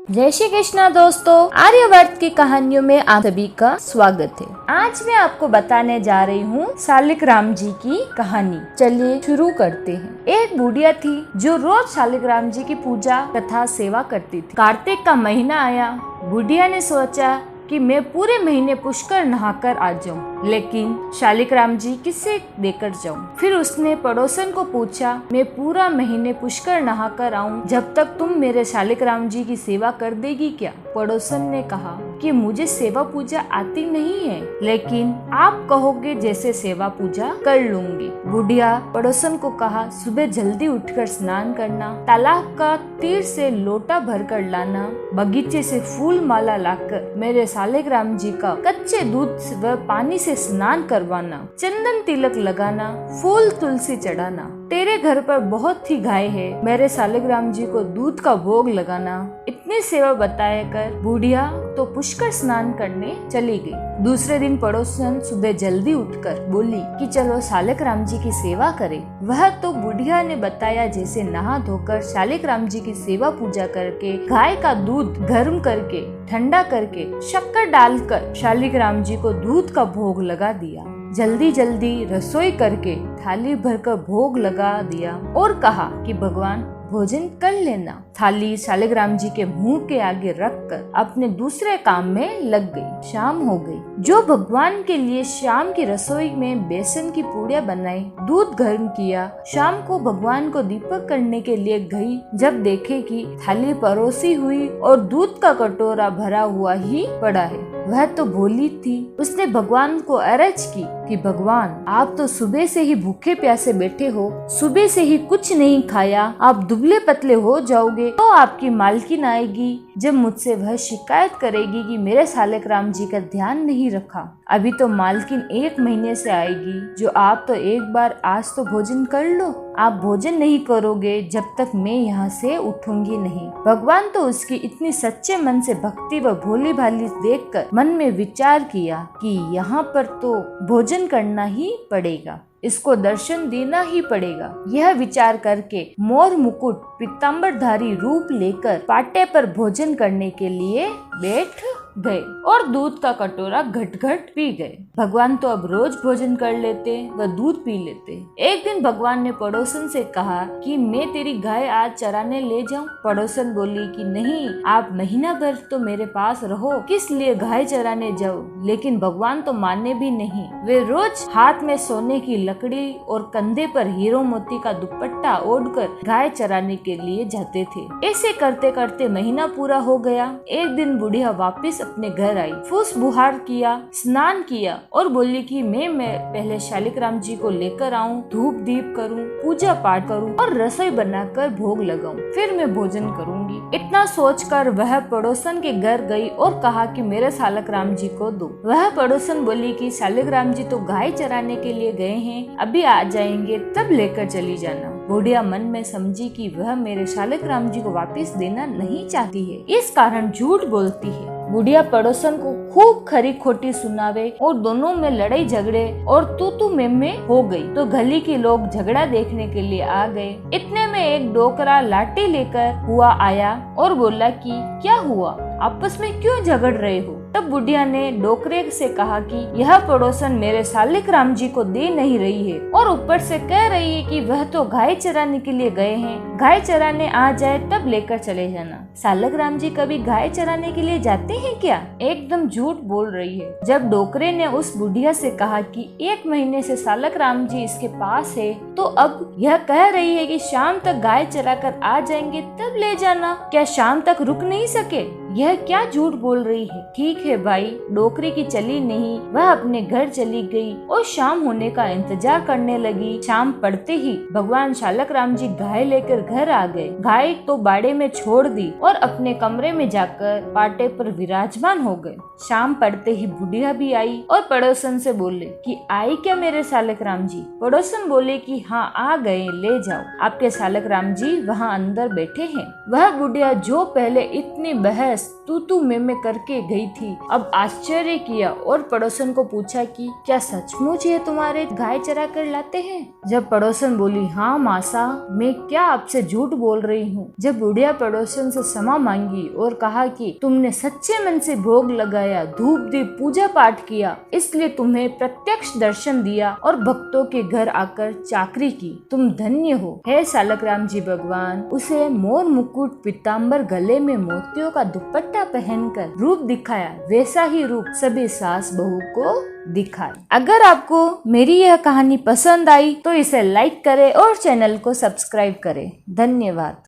जय श्री कृष्णा दोस्तों, आर्यवर्त की कहानियों में आप सभी का स्वागत है। आज मैं आपको बताने जा रही हूँ शालिग्राम जी की कहानी। चलिए शुरू करते हैं। एक बुढ़िया थी जो रोज शालिग्राम जी की पूजा तथा सेवा करती थी। कार्तिक का महीना आया। बुढ़िया ने सोचा कि मैं पूरे महीने पुष्कर नहाकर आ जाऊं, लेकिन शालिग्राम जी किसे देकर जाऊं। फिर उसने पड़ोसन को पूछा, मैं पूरा महीने पुष्कर नहाकर आऊं, जब तक तुम मेरे शालिग्राम जी की सेवा कर देगी क्या? पड़ोसन ने कहा कि मुझे सेवा पूजा आती नहीं है, लेकिन आप कहोगे जैसे सेवा पूजा कर लूंगी। बुढ़िया पड़ोसन को कहा, सुबह जल्दी उठकर स्नान करना, तालाब का तीर से लोटा भरकर लाना, बगीचे से फूल माला लाकर मेरे शालिग्राम जी का कच्चे दूध व पानी से स्नान करवाना, चंदन तिलक लगाना, फूल तुलसी चढ़ाना। तेरे घर पर बहुत ही गाय है, मेरे शालिग्राम जी को दूध का भोग लगाना। इतनी सेवा बताए कर बुढ़िया तो पुष्कर स्नान करने चली गई। दूसरे दिन पड़ोसन सुबह जल्दी उठकर बोली कि चलो शालिग्राम जी की सेवा करें। वह तो बुढ़िया ने बताया जैसे नहा धोकर शालिग्राम जी की सेवा पूजा करके, गाय का दूध गर्म करके, ठंडा करके, शक्कर डालकर शालिग्राम जी को दूध का भोग लगा दिया। जल्दी जल्दी रसोई करके थाली भरकर भोग लगा दिया और कहा कि भगवान भोजन कर लेना। थाली शालिग्राम जी के मुंह के आगे रखकर अपने दूसरे काम में लग गई। शाम हो गई। जो भगवान के लिए शाम की रसोई में बेसन की पूड़ियाँ बनाई, दूध गर्म किया, शाम को भगवान को दीपक करने के लिए गई। जब देखे कि थाली परोसी हुई और दूध का कटोरा भरा हुआ ही पड़ा है, वह तो भोली थी। उसने भगवान को अर्ज की कि भगवान, आप तो सुबह से ही भूखे प्यासे बैठे हो, सुबह से ही कुछ नहीं खाया, आप दुबले पतले हो जाओगे तो आपकी मालकिन आएगी, जब मुझसे वह शिकायत करेगी कि मेरे शालिग्राम जी का ध्यान नहीं रखा। अभी तो मालकिन 1 महीने से आएगी, जो आप तो एक बार आज तो भोजन कर लो। आप भोजन नहीं करोगे जब तक मैं यहाँ से उठूंगी नहीं। भगवान तो उसकी इतनी सच्चे मन से भक्ति व भोली भाली देखकर मन में विचार किया कि यहाँ पर तो भोजन करना ही पड़ेगा, इसको दर्शन देना ही पड़ेगा। यह विचार करके मोर मुकुट पीताम्बरधारी रूप लेकर पाटे पर भोजन करने के लिए बैठ गए और दूध का कटोरा घट घट पी गए। भगवान तो अब रोज भोजन कर लेते व दूध पी लेते। एक दिन भगवान ने पड़ोसन से कहा कि मैं तेरी गाय आज चराने ले जाऊं। पड़ोसन बोली कि नहीं, आप महीना भर तो मेरे पास रहो, किस लिए गाय चराने जाओ। लेकिन भगवान तो माने भी नहीं। वे रोज हाथ में सोने की लकड़ी और कंधे पर हीरो मोती का दुपट्टा ओढ़कर गाय चराने के लिए जाते थे। ऐसे करते करते महीना पूरा हो गया। एक दिन बुढ़िया वापस अपने घर आई, फूस बुहार किया, स्नान किया और बोली कि मैं पहले शालिग्राम जी को लेकर आऊं, धूप दीप करूं, पूजा पाठ करूं और रसोई बनाकर भोग लगाऊं, फिर मैं भोजन करूंगी। इतना सोचकर वह पड़ोसन के घर गई और कहा कि मेरे शालिग्राम जी को दो। वह पड़ोसन बोली कि शालिग्राम जी तो गाय चराने के लिए गए हैं, अभी आ जाएंगे, तब लेकर चली जाना। बुढ़िया मन में समझी कि वह मेरे शालिग्राम जी को वापस देना नहीं चाहती है, इस कारण झूठ बोलती है। बुढ़िया पड़ोसन को खूब खरी खोटी सुनावे और दोनों में लड़ाई झगड़े और तू में हो गई। तो गली के लोग झगड़ा देखने के लिए आ गए। इतने में एक डोकरा लाठी लेकर हुआ आया और बोला कि क्या हुआ, आपस में क्यों झगड़ रहे हो? तब बुढ़िया ने डोकरे से कहा कि यह पड़ोसन मेरे शालिग्राम जी को दे नहीं रही है और ऊपर से कह रही है कि वह तो गाय चराने के लिए गए हैं, गाय चराने आ जाए तब लेकर चले जाना। शालिग्राम जी कभी गाय चराने के लिए जाते हैं क्या? एकदम झूठ बोल रही है। जब डोकरे ने उस बुढ़िया से कहा कि 1 महीने से शालिग्राम जी इसके पास है, तो अब यह कह रही है कि शाम तक गाय चरा कर आ जाएंगे तब ले जाना, क्या शाम तक रुक नहीं सके? यह क्या झूठ बोल रही है? ठीक है भाई, डोकरी की चली नहीं, वह अपने घर चली गई और शाम होने का इंतजार करने लगी। शाम पड़ते ही भगवान शालिग्राम जी गाय लेकर घर आ गए। गाय तो बाड़े में छोड़ दी और अपने कमरे में जाकर पाटे पर विराजमान हो गए। शाम पड़ते ही बुढ़िया भी आई और पड़ोसन से बोले कि आई क्या मेरे शालिग्राम जी? पड़ोसन बोले कि हाँ आ गए, ले जाओ, आपके शालिग्राम जी वहाँ अंदर बैठे हैं। वह बुढ़िया जो पहले इतनी बहस तू मैं करके गई थी। अब आश्चर्य किया और पड़ोसन को पूछा कि क्या सचमुच ये तुम्हारे गाय चरा कर लाते हैं? जब पड़ोसन बोली हाँ मासा, मैं क्या आपसे झूठ बोल रही हूँ। जब बुढ़िया पड़ोसन से क्षमा मांगी और कहा कि तुमने सच्चे मन से भोग लगाया, धूप दीप पूजा पाठ किया, इसलिए तुम्हें प्रत्यक्ष दर्शन दिया और भक्तों के घर आकर चाकरी की, तुम धन्य हो। हे सालकराम जी भगवान, उसे मोर मुकुट पीताम्बर गले में मोतियों का दुपट्टा पहनकर रूप दिखाया, वैसा ही रूप सभी सास बहू को दिखाए। अगर आपको मेरी यह कहानी पसंद आई तो इसे लाइक करें और चैनल को सब्सक्राइब करें। धन्यवाद।